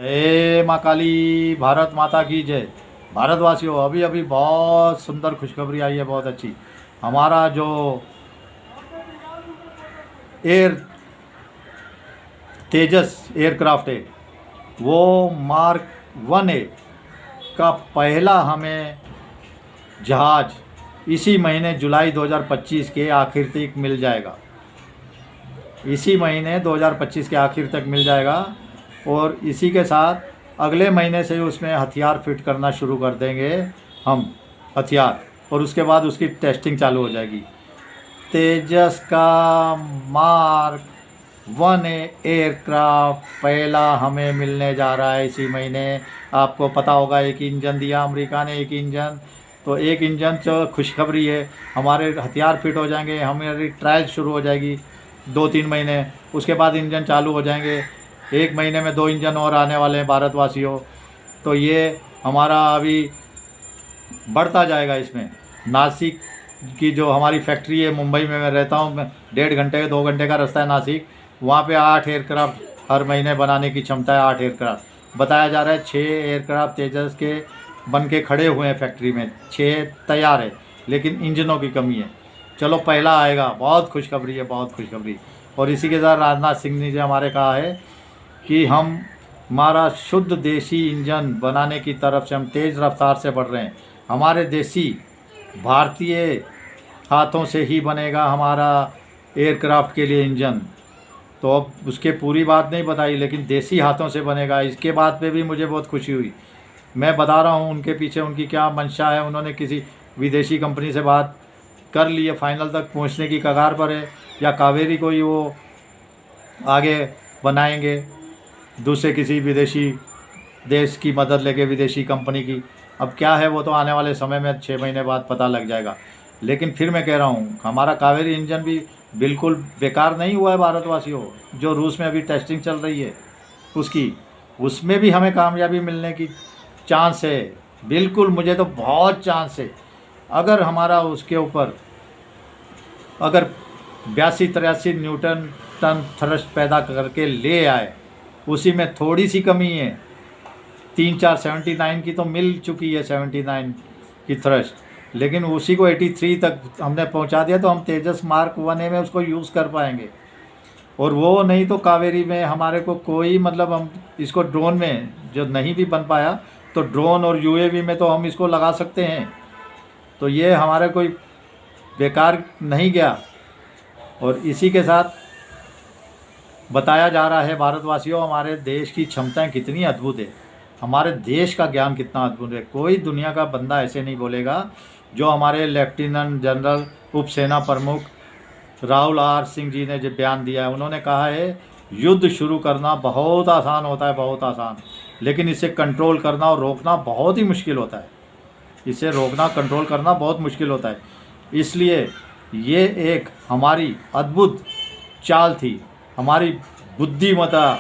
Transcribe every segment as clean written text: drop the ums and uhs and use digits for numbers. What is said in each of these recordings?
माँ काली, भारत माता की जय। भारतवासियों, अभी अभी बहुत सुंदर खुशखबरी आई है, बहुत अच्छी। हमारा जो एयर तेजस एयरक्राफ्ट है, वो मार्क 1A का पहला हमें जहाज़ इसी महीने जुलाई 2025 के आखिर तक मिल जाएगा। इसी महीने 2025 के आखिर तक मिल जाएगा और इसी के साथ अगले महीने से उसमें हथियार फिट करना शुरू कर देंगे हम, हथियार, और उसके बाद उसकी टेस्टिंग चालू हो जाएगी। तेजस का मार्क 1A एयरक्राफ्ट पहला हमें मिलने जा रहा है इसी महीने। आपको पता होगा, एक इंजन दिया अमेरिका ने, एक इंजन, तो एक इंजन जो खुशखबरी है, हमारे हथियार फिट हो जाएंगे, हमारी ट्रायल शुरू हो जाएगी 2-3 महीने, उसके बाद इंजन चालू हो जाएंगे। 1 महीने में 2 इंजन और आने वाले हैं भारतवासियों। तो ये हमारा अभी बढ़ता जाएगा इसमें। नासिक की जो हमारी फैक्ट्री है, मुंबई में मैं रहता हूँ, मैं 1.5 घंटे 2 घंटे का रास्ता है नासिक, वहाँ पे 8 एयरक्राफ्ट हर महीने बनाने की क्षमता है। 8 एयरक्राफ्ट बताया जा रहा है। 6 एयरक्राफ्ट तेजस के बन के खड़े हुए हैं फैक्ट्री में, 6 तैयार है, लेकिन इंजनों की कमी है। चलो पहला आएगा, बहुत खुशखबरी है, बहुत खुशखबरी। और इसी के साथ राजनाथ सिंह ने हमारे कहा है कि हमारा शुद्ध देसी इंजन बनाने की तरफ से हम तेज़ रफ्तार से बढ़ रहे हैं। हमारे देसी भारतीय हाथों से ही बनेगा हमारा एयरक्राफ्ट के लिए इंजन। तो अब उसके पूरी बात नहीं बताई, लेकिन देसी हाथों से बनेगा। इसके बात पे भी मुझे बहुत खुशी हुई। मैं बता रहा हूँ उनके पीछे उनकी क्या मंशा है। उन्होंने किसी विदेशी कंपनी से बात कर ली है, फाइनल तक पहुँचने की कगार पर है, या कावेरी को ही वो आगे बनाएंगे दूसरे किसी विदेशी देश की मदद लेके, विदेशी कंपनी की। अब क्या है वो तो आने वाले समय में 6 महीने बाद पता लग जाएगा। लेकिन फिर मैं कह रहा हूँ, हमारा कावेरी इंजन भी बिल्कुल बेकार नहीं हुआ है भारतवासियों। जो रूस में अभी टेस्टिंग चल रही है उसमें भी हमें कामयाबी मिलने की चांस है। बिल्कुल, मुझे तो बहुत चांस है। अगर हमारा उसके ऊपर अगर 82-83 न्यूटन टन थ्रस्ट पैदा करके ले आए, उसी में थोड़ी सी कमी है, 3-4 79 की तो मिल चुकी है, 79 की थ्रस्ट, लेकिन उसी को 83 तक हमने पहुंचा दिया, तो हम तेजस मार्क 1A में उसको यूज़ कर पाएंगे। और वो नहीं तो कावेरी में हमारे को कोई मतलब, हम इसको ड्रोन में जो नहीं भी बन पाया, तो ड्रोन और यूएवी में तो हम इसको लगा सकते हैं। तो ये हमारे कोई बेकार नहीं गया। और इसी के साथ बताया जा रहा है भारतवासियों, हमारे देश की क्षमताएं कितनी अद्भुत है, हमारे देश का ज्ञान कितना अद्भुत है। कोई दुनिया का बंदा ऐसे नहीं बोलेगा जो हमारे लेफ्टिनेंट जनरल उप सेना प्रमुख राहुल आर सिंह जी ने जो बयान दिया है। उन्होंने कहा है, युद्ध शुरू करना बहुत आसान होता है, बहुत आसान, लेकिन इसे कंट्रोल करना और रोकना बहुत ही मुश्किल होता है। इसे रोकना, कंट्रोल करना बहुत मुश्किल होता है। इसलिए ये एक हमारी अद्भुत चाल थी, हमारी बुद्धिमत्ता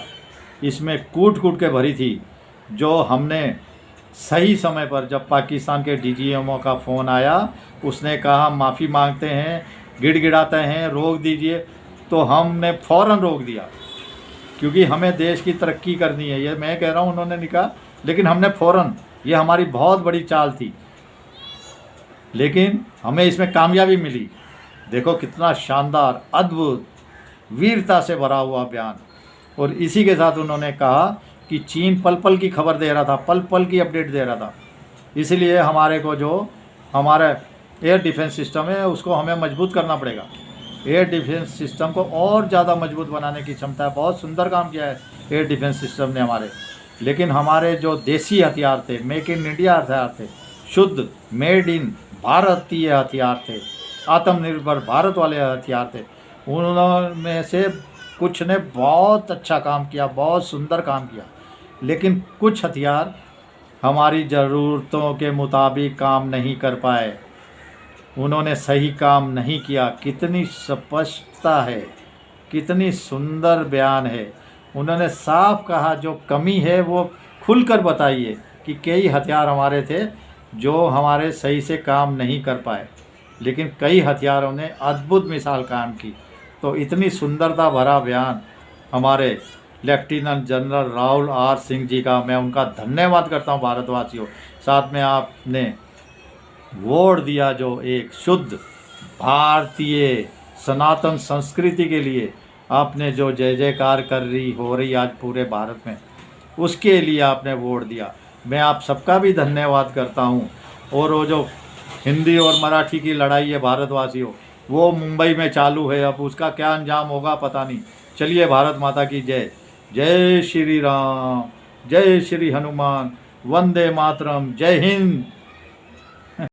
इसमें कूट कूट के भरी थी, जो हमने सही समय पर, जब पाकिस्तान के डीजीएमओ का फ़ोन आया, उसने कहा माफ़ी मांगते हैं, गिड़गिड़ाते हैं, रोक दीजिए, तो हमने फ़ौरन रोक दिया, क्योंकि हमें देश की तरक्की करनी है। ये मैं कह रहा हूँ, उन्होंने नहीं कहा, लेकिन हमने फ़ौरन, ये हमारी बहुत बड़ी चाल थी, लेकिन हमें इसमें कामयाबी मिली। देखो कितना शानदार, अद्भुत, वीरता से भरा हुआ बयान। और इसी के साथ उन्होंने कहा कि चीन पल पल की खबर दे रहा था, पल पल की अपडेट दे रहा था, इसलिए हमारे को जो हमारा एयर डिफेंस सिस्टम है उसको हमें मजबूत करना पड़ेगा। एयर डिफेंस सिस्टम को और ज़्यादा मजबूत बनाने की क्षमता है। बहुत सुंदर काम किया है एयर डिफेंस सिस्टम ने हमारे। लेकिन हमारे जो देसी हथियार थे, मेक इन इंडिया हथियार थे, शुद्ध मेड इन भारतीय हथियार थे, आत्मनिर्भर भारत वाले हथियार थे, उनमें से कुछ ने बहुत अच्छा काम किया, बहुत सुंदर काम किया, लेकिन कुछ हथियार हमारी ज़रूरतों के मुताबिक काम नहीं कर पाए। उन्होंने सही काम नहीं किया। कितनी स्पष्टता है, कितनी सुंदर बयान है। उन्होंने साफ कहा, जो कमी है वो खुलकर बताइए कि कई हथियार हमारे थे जो हमारे सही से काम नहीं कर पाए, लेकिन कई हथियारों ने अद्भुत मिसाल कायम की। तो इतनी सुंदरता भरा बयान हमारे lieutenant general Rahul R Singh ji का मैं उनका धन्यवाद करता हूँ भारतवासियों। साथ में आपने वोट दिया जो एक शुद्ध भारतीय सनातन संस्कृति के लिए आपने जो जय जयकार कर रही हो रही आज पूरे भारत में, उसके लिए आपने वोट दिया। मैं आप सबका भी धन्यवाद करता हूँ। और वो जो हिंदी और मराठी की लड़ाई है भारतवासियों, वो मुंबई में चालू है, अब उसका क्या अंजाम होगा पता नहीं। चलिए, भारत माता की जय। जय श्री राम, जय श्री हनुमान, वंदे मातरम, जय हिंद।